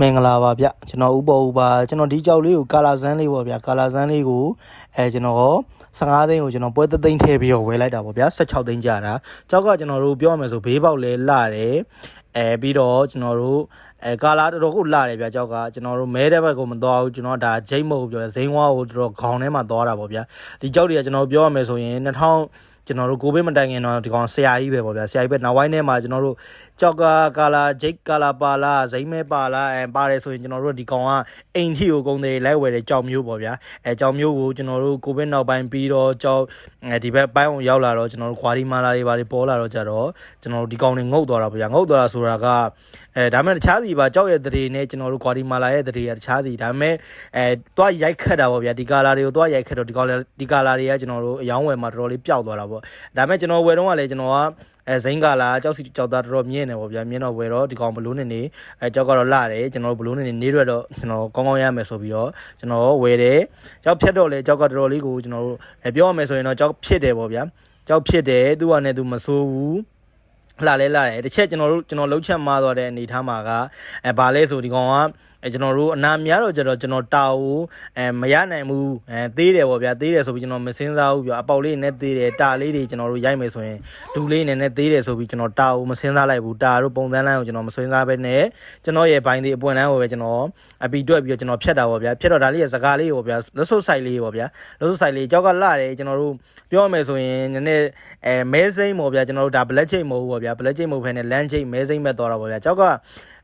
မင်္ဂလာပါဗျကျွန်တော်ဥပ္ပဥပါကျွန်တော်ဒီကြောက်လေးကိုကာလာဇန်းလေးပေါ့ဗျာကာလာဇန်းလေးကိုကျွန်တော်15သိန်းကိုကျွန်တော်ပွဲသိန်းထည့်ပြီးတော့ဝယ်လိုက်တာပေါ့ဗျာ16သိန်းကျတာကြောက်ကကျွန်တော်တို့ပြောရမယ်ဆိုဘေးပေါက်လဲလှတယ်ပြီးတော့ကျွန်တော်တို့ကာလာတော်တော်ကိုလှတယ်ဗျာကြောက်ကကျွန်တော်တို့မဲတဲ့ဘက်ကိုမသွားဘူးကျွန်တော်ဒါဂျိတ်မဟုတ်ပြောဇိမ်းဝါကိုတော်တော်ခေါင်းထဲမှာသွားတာပေါ့ဗျာဒီကြောက်တွေကကျွန်တော်ပြောရမယ်ဆိုရင်2000ကျွန်တော်တို့ကိုဘေးမတိုင်ခင်တော့ဒီကောင်ဆရာကြီးပဲပေါ့ဗျာဆရာကြီးပဲနောက်ပိုင်းထဲမှာကျွန်တော်တို့ကြောက်ကကာလာဂျိတ်ကာလာပါလာဇိမ်းမဲပါလာပါတယ်ဆိုရင်ကျွန်တော်တို့ဒီကောင်ကအိမ်ထီကိုကုန်တယ်လိုက်ဝယ်တယ်ကြောက်မျိုးပေါ့ဗျာကြောက်မျိုးကိုကျွန်တော်တို့ကိုဘေးနောက်ပိုင်းပြီးတော့ကြောက်ဒီဘက်ပိုင်းအောင်ရောက်လာတော့ကျွန်တော်တို့ခွာဒီမာလာတွေဘာတွေပေါ်လာတော့ကြတော့ကျွန်တော်တို့ဒီကောင်တွေငုတ်သွားတာပေါ့ဗျာငုတ်သွားတာဆိုတာကဒါမဲ့တခြားစီပါကြောက်ရဲ့တရေနဲ့ကျွန်တော်တို့ခွာဒီမာလာရဲ့တရေကတခြားစီဒါမဲ့တွားရိုက်ခတ်တာပေါ့ဗျာဒီကာလာတွေကိုတွားရိုက်ခတ်တော့ဒီကာလာတွေကကျွန်တော်တို့အယောင်းဝယ်မှာတော်တော်လေးပျောက်သွားတာပေါ့ဒါမဲ့ကျွန်တော်ဝယ်တော့ကလည်းကျွန်တော်ကဇိမ်းကာလာကြောက်စီကြောက်သားတော်တော်မြင့်နေပေါ့ဗျာမြင့်တော့ဝယ်တော့ဒီကောင်ဘလို့နေကြောက်ကတော့လှတယ်ကျွန်တော်ဘလို့နေရွက်တော့ကျွန်တော်ကောင်းကောင်းရမယ်ဆိုပြီးတော့ကျွန်တော်ဝယ်တယ်ကြောက်ဖြတ်တော့လေကြောက်ကတော်တော်လေးကိုကျွန်တော်တို့ပြောရမယ်ဆိုရင်တော့ကြောက်ဖြစ်တယ်ပေါ့ဗျာကြောက်ဖြစ်တယ်သူကနဲ့သူမဆိုးဘူးလှလဲလှတယ်တစ်ချက်ကျွန်တော်လှုပ်ချက်မှားသွားတဲ့အနေထားမှာကဘာလဲဆိုဒီကောင်ကကျွန်တော်တို့အနာများတော့ကျတော့ကျွန်တော်တာကိုမရနိုင်ဘူးသေးတယ်ပေါ့ဗျာသေးတယ်ဆိုပြီးကျွန်တော်မစင်းစားဘူးပြအပေါက်လေးနဲ့သေးတယ်တာလေးတွေကျွန်တော်တို့ရိုက်မယ်ဆိုရင်ဒူလေးနဲ့သေးတယ်ဆိုပြီးကျွန်တော်တာကိုမစင်းစားလိုက်ဘူးတာတို့ပုံစံလမ်းကိုကျွန်တော်မစင်းစားဘဲနဲ့ကျွန်တော်ရဲ့ဘိုင်းလေးအပွင့်လမ်းကိုပဲကျွန်တော်အပီတွက်ပြီးတော့ကျွန်တော်ဖြတ်တာပေါ့ဗျာဖြတ်တော့ဒါလေးရဲ့စကားလေးပေါ့ဗျာလက်စွပ်ဆိုင်လေးပေါ့ဗျာလက်စွပ်ဆိုင်လေးကြောက်ကလှတယ်ကျွန်တော်တို့ပြောရမယ်ဆိုရင်နည်းနည်းမဲစိမ့်ပေါ့ဗျာကျွန်တော်တို့ဒါ black chain မဟုတ်ဘူးပေါ့ဗျာ black chain မဟုတ်ဘဲနဲ့ land chain မဲစိမ့်မဲ့သွားတာပေါ့ဗျာကြောက်က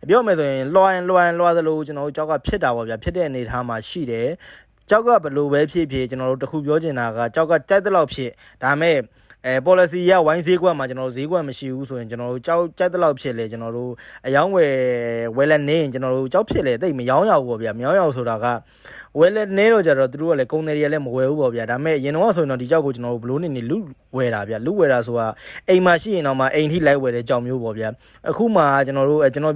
ပြောမယ်ဆိုရင်လွှမ်းသလိုကျွန်တော်တို့ကြောက်ကဖြစ်တာပေါ့ဗျာဖြစ်တဲ့အနေထားမှာရှိတယ်ကြောက်ကဘလို့ပဲဖြစ်ကျွန်တော်တို့တခုပြောချင်တာကကြောက်ကကြိုက်တဲ့လောက်ဖြစ်ဒါမဲ့policy ရဝိုင်းဈေးကွက်မှာကျွန်တော်တို့ဈေးကွက်မရှိဘူးဆိုရင်ကျွန်တော်တို့ကြောက်ကြိုက်တဲ့လောက်ဖြစ်လေကျွန်တော်တို့အယောင်းဝယ်လက်နေရင်ကျွန်တော်တို့ကြောက်ဖြစ်လေတိတ်မယောင်းရဘူးပေါ့ဗျာမယောင်းရဘူးဆိုတာကဝယ်လက်နေတော့ကြတော့သူတို့ကလည်းကုန်တယ်တွေကလည်းမဝယ်ဘူးပေါ့ဗျာဒါမဲ့ရင်တော့ဆိုရင်တော့ဒီကြောက်ကိုကျွန်တော်တို့ဘလို့နေလူဝယ်တာဗျာလူဝယ်တာဆိုတာအိမ်မှာရှိရင်တော့မှအိမ်ထိလိုက်ဝယ်တဲ့ကြောက်မျိုးပေါ့ဗျာအခုမှကျွန်တော်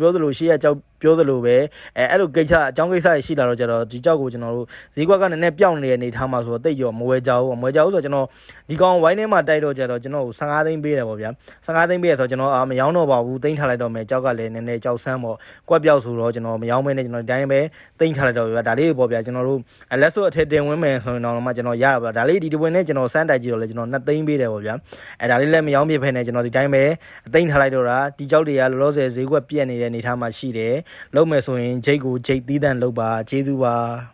ပြောသလိုရှေ့ကကြောက်ပြောသလိုပဲအဲ့လိုကိစ္စအကြောင်းကိစ္စရှိလာတော့ကြတော့ဒီကြောက်ကိုကျွန်တော်တို့ဈေးကွက်ကလည်းပြောင်းနေတဲ့အနေထားမှာဆိုတော့တိတ်ရောမဝယ်ကြဘူးဆိုတော့ကျွန်တော်ဒီကောင်ဝိုင်းထဲမှာတိုက်တော့ကြတော့ကျွန်တော်15သိန်းပေးတယ်ပေါ့ဗျာ15သိန်းပေးရဆိုတော့ကျွန်တော်မရောင်းတော့ပါဘူးသိမ်းထားလိုက်တော့မယ်ကြောက်ကလည်းနည်းနည်းကြောက်ဆန်းပေါ့ကွက်ပြောက်ဆိုတော့ကျွန်တော်မရောင်းမဲနဲ့ကျွန်တော်ဒီတိုင်းပဲသိမ်းထားလိုက်တော့ဗျာဒါလေးပေါ့ဗျာကျွန်တော်တို့လက်စွပ်အထက်တင်ဝင်မယ်ဆိုရင်တော့မှကျွန်တော်ရတာပါဒါလေးဒီတပွင့်နဲ့ကျွန်တော်စမ်းတိုက်ကြည့်တော့လေကျွန်တော်2သိန်းပေးတယ်ပေါ့ဗျာဒါလေးလည်းမရောင်းပြဖဲနဲ့ကျွန်တော်ဒီတိုင်းပဲသိမ်းထားလိုက်တော့တာဒီကြောက်တွေကလောလောဆယ်ဈေးကွက်ပြက်နေတဲ့အနေထားမှာရှိတယ်လုံးမယ်ဆိုရင်ဂျိတ်ကိုဂျိတ်သီးတန့်လုပ်ပါကျေးဇူးပါ